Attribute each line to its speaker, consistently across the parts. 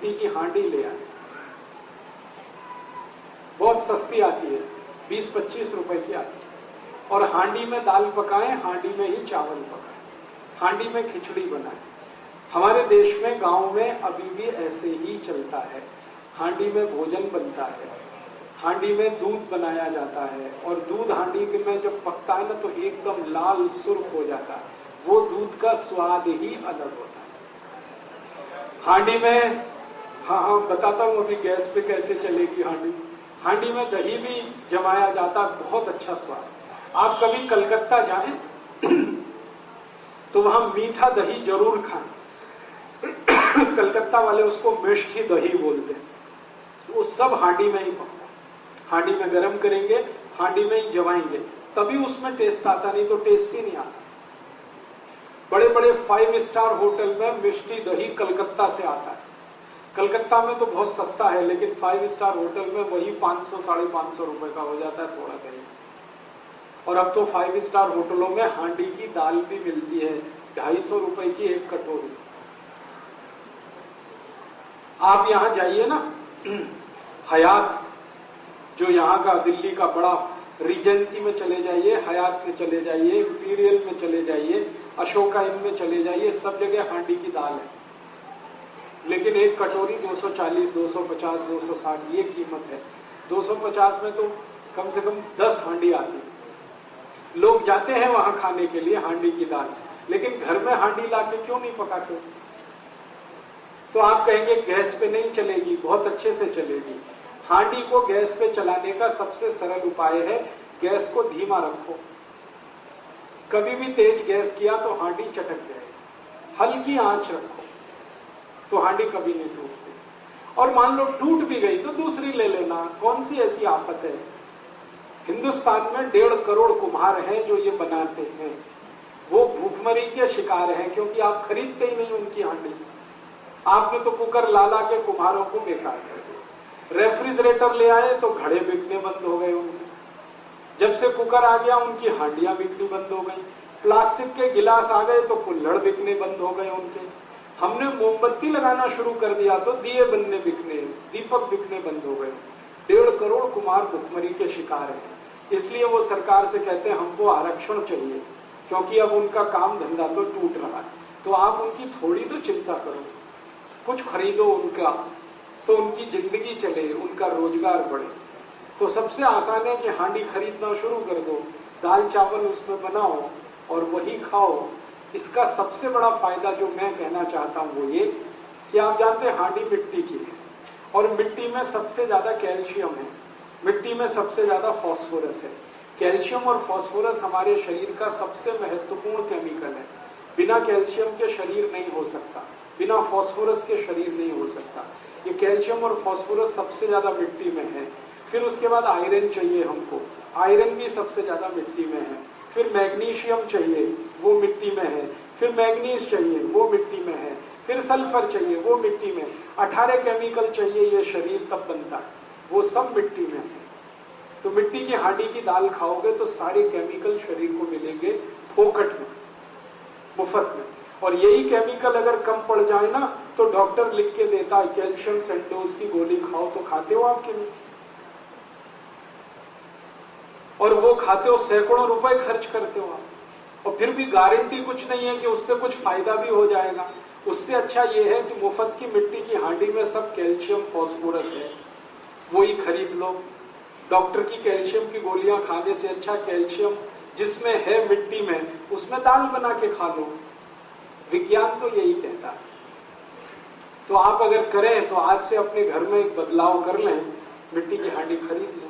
Speaker 1: मिट्टी की हांडी ले आए, बहुत सस्ती आती है, 20-25 रुपए की आती है, और हांडी में दाल पकाएं, हांडी में ही चावल पकाएं, हांडी में खिचड़ी बनाएं। हमारे देश में गांव में अभी भी ऐसे ही चलता है, हांडी में भोजन बनता है, हांडी में दूध बनाया जाता है, और दूध हांडी में जब पकता है ना तो एकदम लाल सुर्ख हो जाता है, वो दूध का स्वाद ही अलग होता है। हांडी में, हाँ बताता हूं अभी गैस पे कैसे चलेगी हांडी। हांडी में दही भी जमाया जाता है, बहुत अच्छा स्वाद। आप कभी कलकत्ता जाएं तो वहां मीठा दही जरूर खाएं। कलकत्ता वाले उसको मिष्ठी दही बोलते हैं, वो सब हांडी में ही पकता है, हांडी में गरम करेंगे, हांडी में ही जमाएंगे, तभी उसमें टेस्ट आता, नहीं तो टेस्ट ही नहीं आता। बड़े बड़े 5 स्टार होटल में मिष्टी दही कलकत्ता से आता है। कलकत्ता में तो बहुत सस्ता है, लेकिन 5 स्टार होटल में वही 500-550 रुपए का हो जाता है थोड़ा दही। और अब तो 5 स्टार होटलों में हांडी की दाल भी मिलती है, 250 रुपए की एक कटोरी। आप यहां जाइए ना, हयात जो यहाँ का दिल्ली का बड़ा रीजेंसी में चले जाइए, हयात में चले जाइए, इंपीरियल में चले जाइए, अशोका इन में चले जाइए, सब जगह हांडी की दाल है, लेकिन एक कटोरी 240, 250, 260 ये कीमत है। 250 में तो कम से कम 10 हांडी आती है। लोग जाते हैं वहां खाने के लिए हांडी की दाल, लेकिन घर में हांडी लाके क्यों नहीं पकाते? तो आप कहेंगे गैस पे नहीं चलेगी, बहुत अच्छे से चलेगी। हांडी को गैस पे चलाने का सबसे सरल उपाय है, गैस को धीमा रखो। कभी भी तेज गैस किया तो हांडी चटक जाएगी। हल्की आंच रखो तो हांडी कभी नहीं टूटती। और मान लो टूट भी गई तो दूसरी ले लेना, कौन सी ऐसी आफत है। हिंदुस्तान में 1.5 करोड़ कुम्हार हैं जो ये बनाते हैं, वो भूखमरी के शिकार हैं, क्योंकि आप खरीदते ही नहीं उनकी हांडी। आपने तो कुकर ला ला के कुम्हारों को बेकार कर दिया। रेफ्रिजरेटर ले आए तो घड़े बिकने बंद हो गए उनके। जब से कुकर आ गया उनकी हांडियां बिकनी बंद हो गई। प्लास्टिक के गिलास आ गए तो कुल्हड़ बिकने बंद हो गए उनके। हमने मोमबत्ती लगाना शुरू कर दिया तो दिए बनने बिकने, दीपक बिकने बंद हो गए। 1.5 करोड़ कुम्हार भुखमरी के शिकार हैं। इसलिए वो सरकार से कहते हैं हमको आरक्षण चाहिए, क्योंकि अब उनका काम धंधा तो टूट रहा है। तो आप उनकी थोड़ी तो चिंता करो, कुछ खरीदो उनका, तो उनकी जिंदगी चले, उनका रोजगार बढ़े। तो सबसे आसान है कि हांडी खरीदना शुरू कर दो, दाल चावल उसमें बनाओ और वही खाओ। इसका सबसे बड़ा फायदा जो मैं कहना चाहता हूं वो ये कि आप जानते हैं हांडी मिट्टी की है, और मिट्टी में सबसे ज्यादा कैल्शियम है, मिट्टी में सबसे ज्यादा फास्फोरस है। कैल्शियम और फास्फोरस हमारे शरीर का सबसे महत्वपूर्ण केमिकल है। बिना कैल्शियम के शरीर नहीं हो सकता, बिना फास्फोरस के शरीर नहीं हो सकता। ये कैल्शियम और फास्फोरस सबसे ज्यादा मिट्टी में है। फिर उसके बाद आयरन चाहिए हमको, आयरन भी सबसे ज्यादा मिट्टी में है। फिर मैग्नीशियम चाहिए, वो मिट्टी में है। फिर मैग्नीज चाहिए, वो मिट्टी में है। फिर सल्फर चाहिए, वो मिट्टी में। 18 केमिकल चाहिए, ये शरीर तब बनता है, वो सब मिट्टी में है। तो मिट्टी की हांडी की दाल खाओगे तो सारे केमिकल शरीर को मिलेंगे फोकट में, मुफ्त में। और यही केमिकल अगर कम पड़ जाए ना तो डॉक्टर लिख के देता है कैल्शियम सेंडोज की गोली खाओ, तो खाते हो आपके लिए, और वो खाते हो, सैकड़ों रुपए खर्च करते हो आप, और फिर भी गारंटी कुछ नहीं है कि उससे कुछ फायदा भी हो जाएगा। उससे अच्छा ये है कि मुफ्त की मिट्टी की हांडी में सब कैल्शियम फास्फोरस है, वही खरीद लो। डॉक्टर की कैल्शियम की गोलियां खाने से अच्छा कैल्शियम जिसमें है मिट्टी में, उसमें दाल बना के खा लो। विज्ञान तो यही कहता है। तो आप अगर करें तो आज से अपने घर में एक बदलाव कर लें, मिट्टी की हांडी खरीद लें।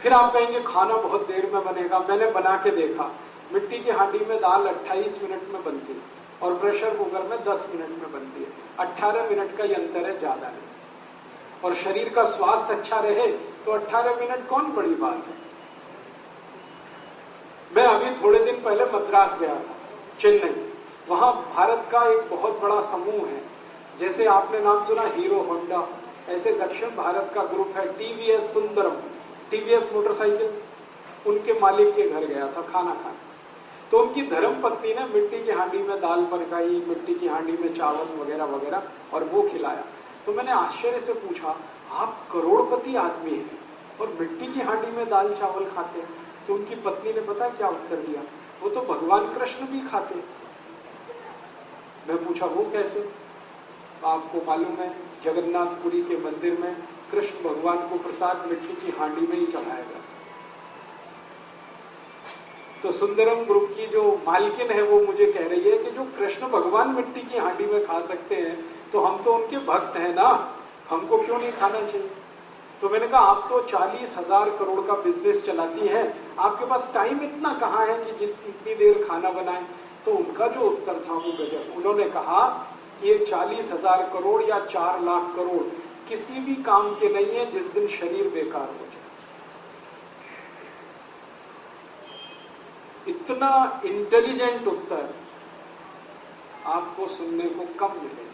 Speaker 1: फिर आप कहेंगे खाना बहुत देर में बनेगा, मैंने बना के देखा। मिट्टी की हांडी में दाल 28 मिनट में बनती है और प्रेशर कुकर में 10 मिनट में बनती है। 18 मिनट का ही अंतर है, ज्यादा नहीं। और शरीर का स्वास्थ्य अच्छा रहे तो 18 मिनट कौन बड़ी बात है। मैं अभी थोड़े दिन पहले मद्रास गया था, चेन्नई। वहां भारत का एक बहुत बड़ा समूह है, जैसे आपने नाम सुना हीरो होंडा, ऐसे दक्षिण भारत का ग्रुप है। टीवीएस सुंदरम, टीवीएस मोटरसाइकिल, उनके मालिक के घर गया था खाना खाने। तो उनकी धर्म पत्नी ने मिट्टी की हांडी में दाल पकाई, मिट्टी की हांडी में चावल वगैरह वगैरह, और वो खिलाया। तो मैंने आश्चर्य से पूछा, आप करोड़पति आदमी हैं और मिट्टी की हांडी में दाल चावल खाते हैं? तो उनकी पत्नी ने पता क्या उत्तर दिया, वो तो भगवान कृष्ण भी खाते। मैं पूछा वो कैसे? आपको मालूम है जगन्नाथपुरी के मंदिर में कृष्ण भगवान को प्रसाद मिट्टी की हांडी में ही चढ़ाया गया। तो सुंदरम ग्रुप की जो मालकिन है वो मुझे कह रही है कि जो कृष्ण भगवान मिट्टी की हांडी में खा सकते हैं तो हम तो उनके भक्त हैं ना, हमको क्यों नहीं खाना चाहिए? तो मैंने कहा आप तो 40,000 करोड़ का बिजनेस चलाती है, आपके पास टाइम इतना कहाँ है कि इतनी देर खाना बनाए? तो उनका जो उत्तर था वो गजब। उन्होंने कहा कि ये 40,000 करोड़ या 4 लाख करोड़ किसी भी काम के नहीं है जिस दिन शरीर बेकार हो जाए। इतना इंटेलिजेंट उत्तर आपको सुनने को कम मिलेगा।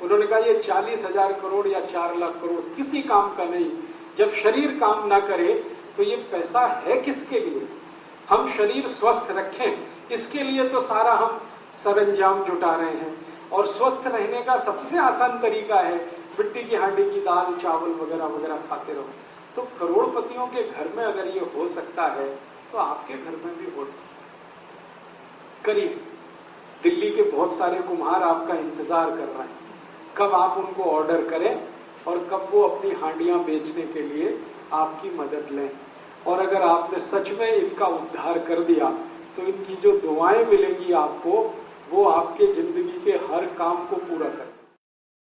Speaker 1: उन्होंने कहा ये 40,000 करोड़ या 4 लाख करोड़ किसी काम का नहीं, जब शरीर काम ना करे तो ये पैसा है किसके लिए? हम शरीर स्वस्थ रखें इसके लिए तो सारा हम सरंजाम जुटा रहे हैं, और स्वस्थ रहने का सबसे आसान तरीका है मिट्टी की हांडी की दाल चावल वगैरह वगैरह खाते रहो। तो करोड़पतियों के घर में अगर ये हो सकता है तो आपके घर में भी हो सकता है। करीब दिल्ली के बहुत सारे कुम्हार आपका इंतजार कर रहे हैं, कब आप उनको ऑर्डर करें और कब वो अपनी हांडियां बेचने के लिए आपकी मदद लें। और अगर आपने सच में इनका उद्धार कर दिया तो इनकी जो दुआएं मिलेंगी आपको, वो आपके जिंदगी के हर काम को पूरा कर